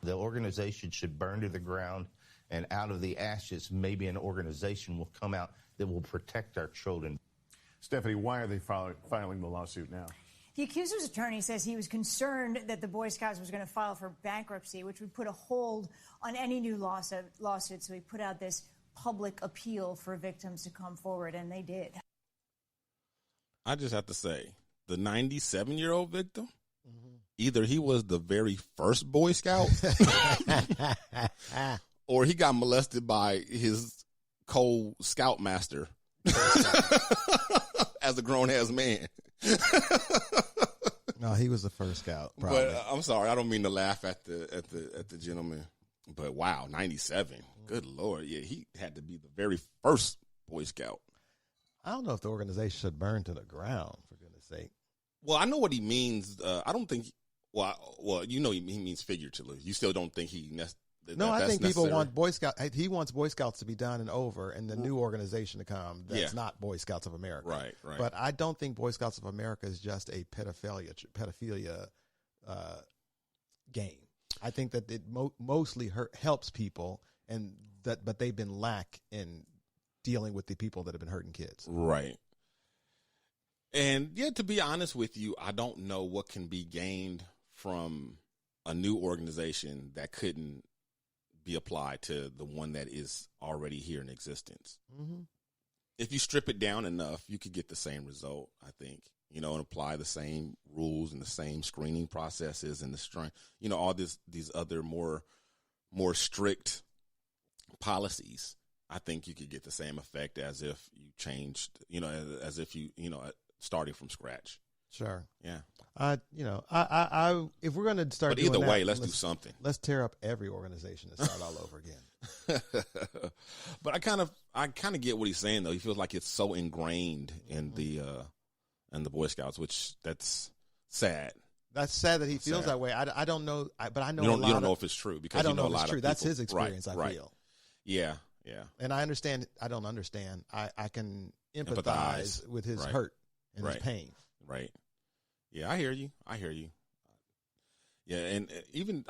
The organization should burn to the ground, and out of the ashes, maybe an organization will come out that will protect our children. Stephanie, why are they filing the lawsuit now? The accuser's attorney says he was concerned that the Boy Scouts was going to file for bankruptcy, which would put a hold on any new lawsuit. So he put out this public appeal for victims to come forward, and they did. I just have to say, the 97-year-old victim, either he was the very first Boy Scout or he got molested by his co-scoutmaster as a grown-ass man. No, he was the first scout, probably. But I'm sorry, I don't mean to laugh at the gentleman. But wow, 97. Good Lord. Yeah, he had to be the very first Boy Scout. I don't know if the organization should burn to the ground, for goodness sake. Well, I know what he means. I don't think, well, you know he means figuratively. You still don't think he No, I think people want Boy Scouts. He wants Boy Scouts to be done and over, and the new organization to come that's not Boy Scouts of America. Right. But I don't think Boy Scouts of America is just a pedophilia game. I think that it mostly helps people, but they've been lack in dealing with the people that have been hurting kids. Right. And yeah, to be honest with you, I don't know what can be gained from a new organization that couldn't be applied to the one that is already here in existence. Mm-hmm. If you strip it down enough, you could get the same result, I think, and apply the same rules and the same screening processes and all these other more strict policies. I think you could get the same effect as if you changed, as if you starting from scratch. Sure. Yeah. If we're going to start, but either way, let's do something. Let's tear up every organization and start all over again. But I kind of get what he's saying though. He feels like it's so ingrained in the Boy Scouts, which that's sad. That's sad that he feels that way. I don't know, but I know you don't know if it's true because I don't know a lot if it's true. That's his experience. Right, I feel. Yeah. And I understand. I don't understand. I can empathize with his hurt and his pain. Right. Yeah, I hear you. Yeah, and even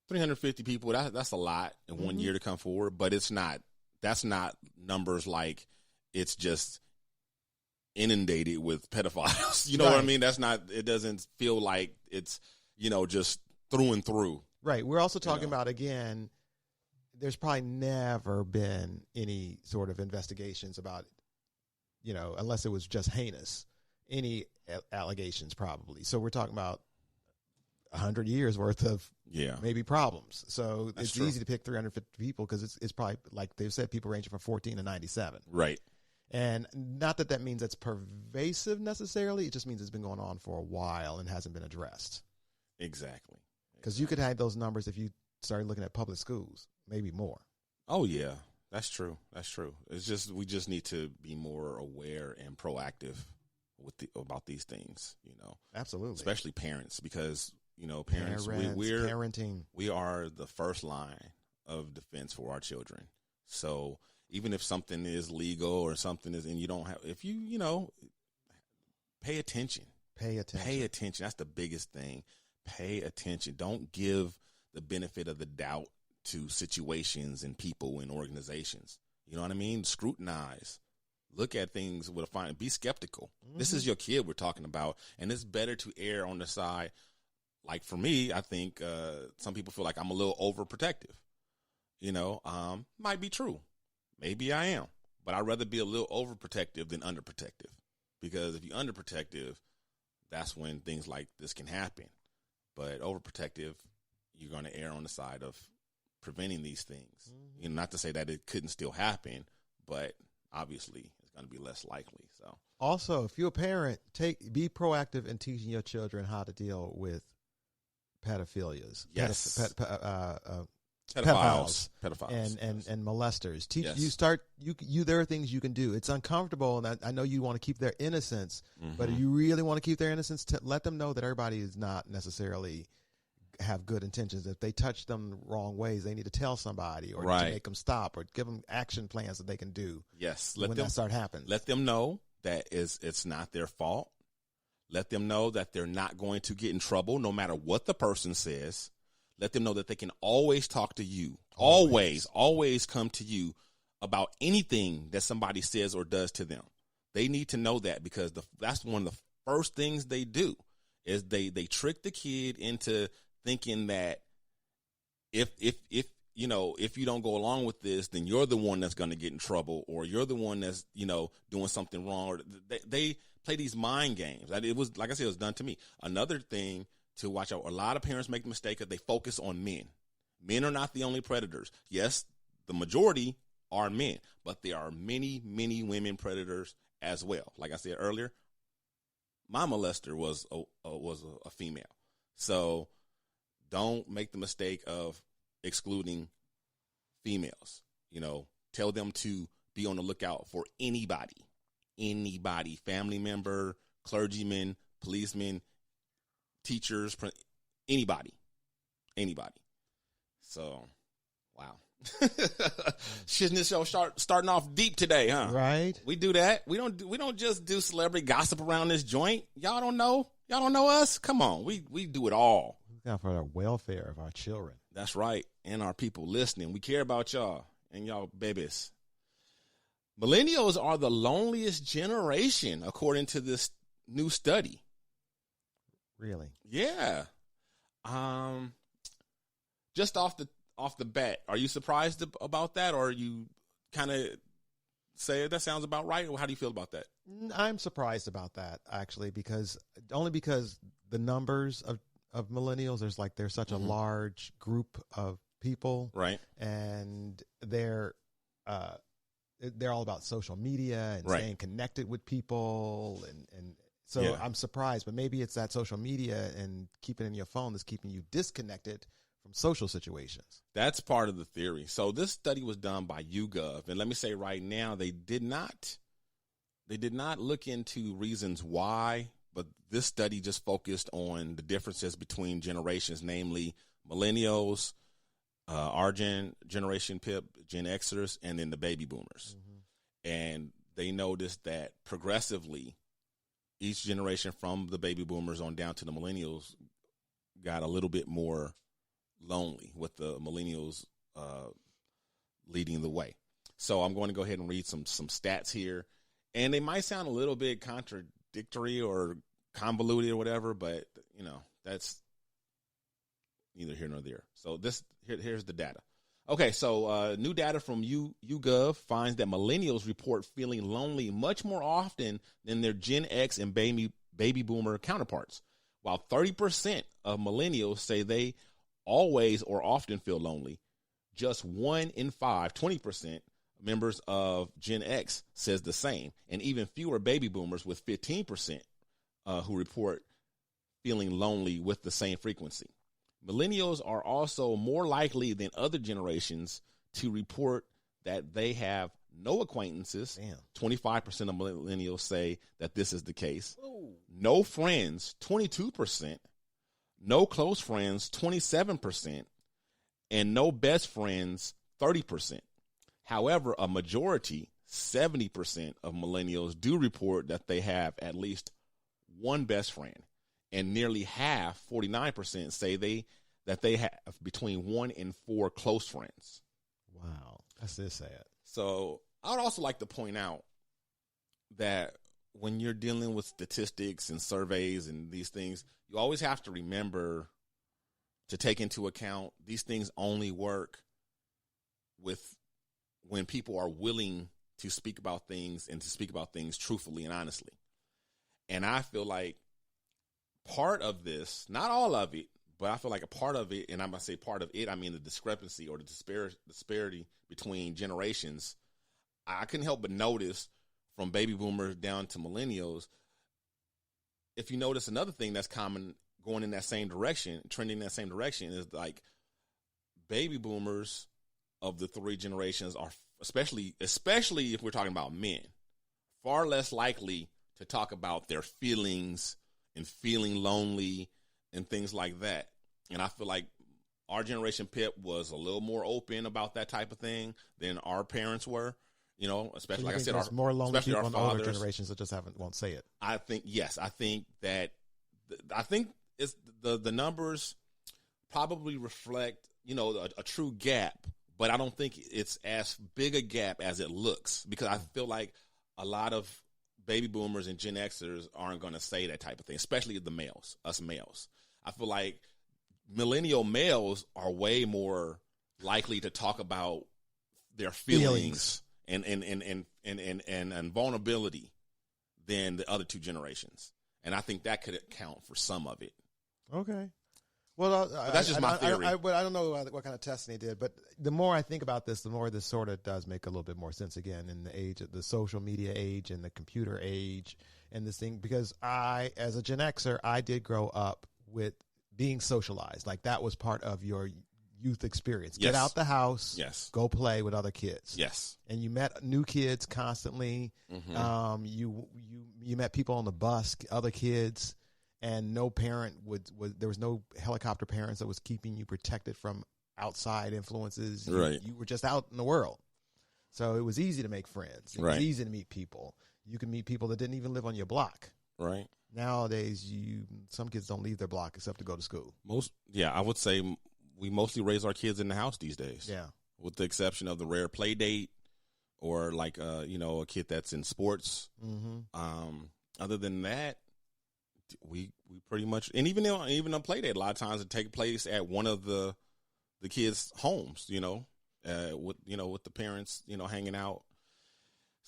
350 people. That's a lot in 1 year to come forward, but it's not. That's not numbers like it's just inundated with pedophiles. You know what I mean? That's not. It doesn't feel like it's just through and through. Right. We're also talking about again. There's probably never been any sort of investigations about, unless it was just heinous, any allegations probably. So we're talking about 100 years worth of maybe problems. So it's easy to pick 350 people because it's probably, like they've said, people ranging from 14 to 97. Right. And not that means it's pervasive necessarily. It just means it's been going on for a while and hasn't been addressed. Exactly. Because you could have those numbers if you started looking at public schools. Maybe more. Oh yeah, that's true. It's just we just need to be more aware and proactive about these things. Absolutely, especially parents, because parents parenting. We are the first line of defense for our children. So even if something is legal or something is, and you don't have, if you pay attention. Pay attention. That's the biggest thing. Pay attention. Don't give the benefit of the doubt to situations and people and organizations. You know what I mean? Scrutinize. Look at things with a fine. Be skeptical. Mm-hmm. This is your kid we're talking about, and it's better to err on the side. Like for me, I think some people feel like I'm a little overprotective. Might be true. Maybe I am, but I'd rather be a little overprotective than underprotective, because if you're underprotective, that's when things like this can happen. But overprotective, you're going to err on the side of preventing these things. Mm-hmm. Not to say that it couldn't still happen, but obviously it's going to be less likely. So also, if you're a parent, be proactive in teaching your children how to deal with pedophilias. Yes. Pedophiles and molesters. Yes. There are things you can do. It's uncomfortable, and I know you want to keep their innocence, mm-hmm. but if you really want to keep their innocence, let them know that everybody is not necessarily have good intentions. If they touch them the wrong ways, they need to tell somebody or to make them stop or give them action plans that they can do. Yes. That start happening. Let them know that it's not their fault. Let them know that they're not going to get in trouble no matter what the person says. Let them know that they can always talk to you, always come to you about anything that somebody says or does to them. They need to know that, because that's one of the first things they do is they trick the kid into thinking that if you don't go along with this, then you're the one that's going to get in trouble, or you're the one that's, doing something wrong. Or they play these mind games. It was, like I said, it was done to me. Another thing to watch out, a lot of parents make the mistake that they focus on men. Men are not the only predators. Yes, the majority are men, but there are many, many women predators as well. Like I said earlier, my molester was a female. So don't make the mistake of excluding females. Tell them to be on the lookout for anybody, family member, clergyman, policeman, teachers, anybody. So, wow. Shiznit show starting off deep today, huh? Right. We do that. We don't just do celebrity gossip around this joint. Y'all don't know us. Come on, we do it all. Now for the welfare of our children. That's right, and our people listening. We care about y'all and y'all babies. Millennials are the loneliest generation, according to this new study. Really? Yeah. Just off the bat, are you surprised about that, or are you kind of say that sounds about right, or how do you feel about that? I'm surprised about that, actually, because the numbers of millennials, there's such a large group of people, right? And they're all about social media and staying connected with people, and so I'm surprised. But maybe it's that social media and keeping it in your phone that's keeping you disconnected from social situations. That's part of the theory. So this study was done by YouGov, and let me say right now, they did not look into reasons why, but this study just focused on the differences between generations, namely millennials, our generation PIP, Gen Xers, and then the baby boomers. Mm-hmm. And they noticed that progressively, each generation from the baby boomers on down to the millennials got a little bit more lonely, with the millennials leading the way. So I'm going to go ahead and read some stats here, and they might sound a little bit contradictory or convoluted or whatever, but that's neither here nor there. So here's the data. Okay, so new data from YouGov finds that millennials report feeling lonely much more often than their Gen X and baby boomer counterparts. While 30% of millennials say they always or often feel lonely, just 1 in 5, 20% members of Gen X says the same, and even fewer baby boomers, with 15% who report feeling lonely with the same frequency. Millennials are also more likely than other generations to report that they have no acquaintances. 25% of millennials say that this is the case. Ooh. No friends, 22%. No close friends, 27%. And no best friends, 30%. However, a majority, 70% of millennials do report that they have at least one best friend. And nearly half, 49%, say that they have between 1 and 4 close friends. Wow, that's sad. So I would also like to point out that when you're dealing with statistics and surveys and these things, you always have to remember to take into account these things only work when people are willing to speak about things and to speak about things truthfully and honestly. And I feel like part of this, not all of it, but I feel like a part of it, and I'm going to say part of it, I mean the discrepancy or the disparity between generations. I couldn't help but notice from baby boomers down to millennials, if you notice another thing that's common going in that same direction, trending in that same direction, is like baby boomers of the 3 generations are, especially if we're talking about men, far less likely to talk about their feelings and feeling lonely and things like that. And I feel like our generation PIP was a little more open about that type of thing than our parents were. Especially, like I said, there's more lonely people in older generations that just won't say it. I think, yes. I think it's the numbers probably reflect, a true gap, but I don't think it's as big a gap as it looks, because I feel like a lot of baby boomers and Gen Xers aren't going to say that type of thing, especially the males, us males. I feel like millennial males are way more likely to talk about their feelings. And vulnerability than the other two generations. And I think that could account for some of it. Okay. Well, that's just my theory. I don't know what kind of testing they did, but the more I think about this, the more this sort of does make a little bit more sense again in the age of the social media age and the computer age and this thing, because I, as a Gen Xer, I did grow up with being socialized. Like, that was part of your youth experience. Yes. Get out the house. Yes. Go play with other kids. Yes. And you met new kids constantly. Mm-hmm. You met people on the bus, other kids, and no parent there was no helicopter parents that was keeping you protected from outside influences. Right. You were just out in the world. So it was easy to make friends. It was easy to meet people. You could meet people that didn't even live on your block. Right. Nowadays, some kids don't leave their block except to go to school. I would say we mostly raise our kids in the house these days. Yeah. With the exception of the rare play date or like, a kid that's in sports. Mm-hmm. Other than that, we pretty much, and even on play date, a lot of times it take place at one of the kids' homes, with the parents, hanging out.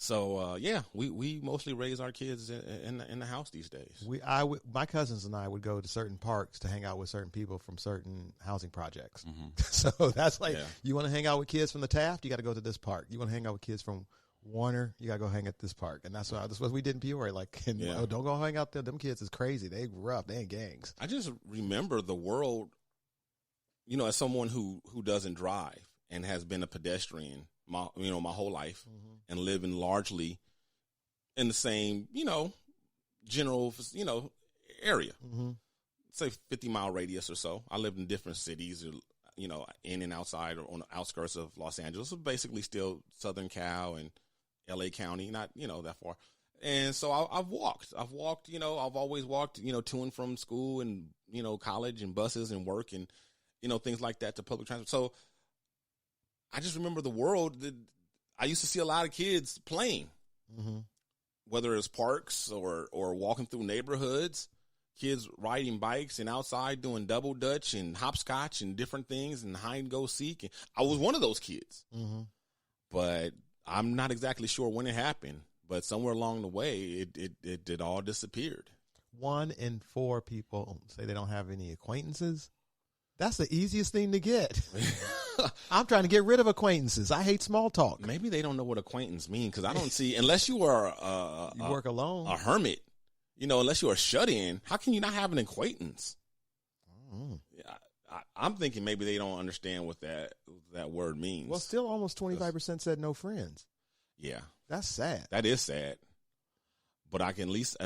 So we mostly raise our kids in the house these days. My cousins and I would go to certain parks to hang out with certain people from certain housing projects. Mm-hmm. So that's like, you want to hang out with kids from the Taft, you got to go to this park. You want to hang out with kids from Warner, you got to go hang at this park. And that's what we did in Peoria. Like, don't go hang out there. Them kids is crazy. They grew up. They ain't gangs. I just remember the world, as someone who doesn't drive and has been a pedestrian my whole life, and living largely in the same, general, area, say 50-mile radius or so. I lived in different cities, in and outside or on the outskirts of Los Angeles. So basically still Southern Cal and LA County, not, that far. And so I've walked, I've always walked, to and from school and, college and buses and work and, things like that, to public transport. So I just remember the world that I used to see a lot of kids playing, whether it's parks or walking through neighborhoods, kids riding bikes and outside doing double dutch and hopscotch and different things and hide and go seek. And I was one of those kids, but I'm not exactly sure when it happened, but somewhere along the way, it all disappeared. 1 in 4 people say they don't have any acquaintances. That's the easiest thing to get. I'm trying to get rid of acquaintances. I hate small talk. Maybe they don't know what acquaintance mean, because I don't see, unless you are you work alone, a hermit, unless you're a shut-in, how can you not have an acquaintance? I'm thinking maybe they don't understand what that word means. Well, still almost 25% said no friends. Yeah. That's sad. That is sad. But I can at least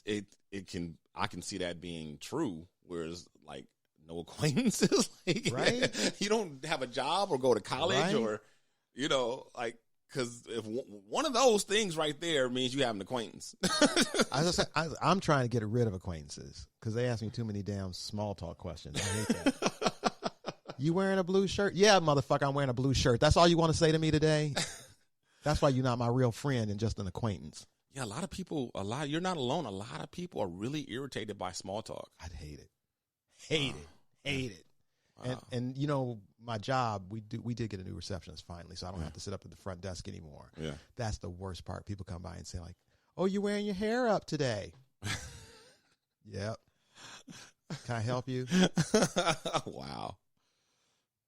I can see that being true, whereas like no acquaintances, like, right? You don't have a job or go to college, right? Or, because if one of those things right there means you have an acquaintance. I'm trying to get rid of acquaintances because they ask me too many damn small talk questions. I hate that. You wearing a blue shirt? Yeah, motherfucker, I'm wearing a blue shirt. That's all you want to say to me today? That's why you're not my real friend and just an acquaintance. Yeah, a lot of people, you're not alone. A lot of people are really irritated by small talk. I'd hate it. Hate it. Wow. And my job, we did get a new receptionist finally, so I don't have to sit up at the front desk anymore. Yeah. That's the worst part. People come by and say like, "Oh, you're wearing your hair up today." Yep. Can I help you? Wow.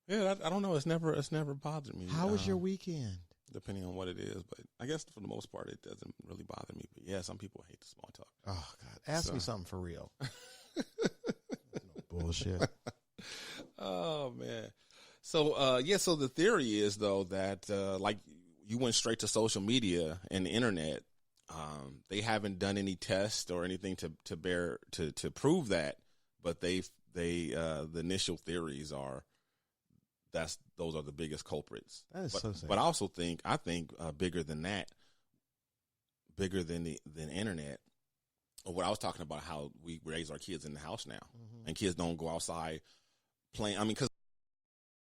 Yeah, I don't know. It's never bothered me. How was your weekend? Depending on what it is, but I guess for the most part, it doesn't really bother me. But yeah, some people hate the small talk. Oh God, ask me something for real. No bullshit. Oh man. So so the theory is though that like you went straight to social media and the internet. They haven't done any tests or anything to prove that, but the initial theories are those are the biggest culprits. That is so sad. But I think bigger than that, bigger than the internet. Or what I was talking about, how we raise our kids in the house now, and kids don't go outside playing. I mean, because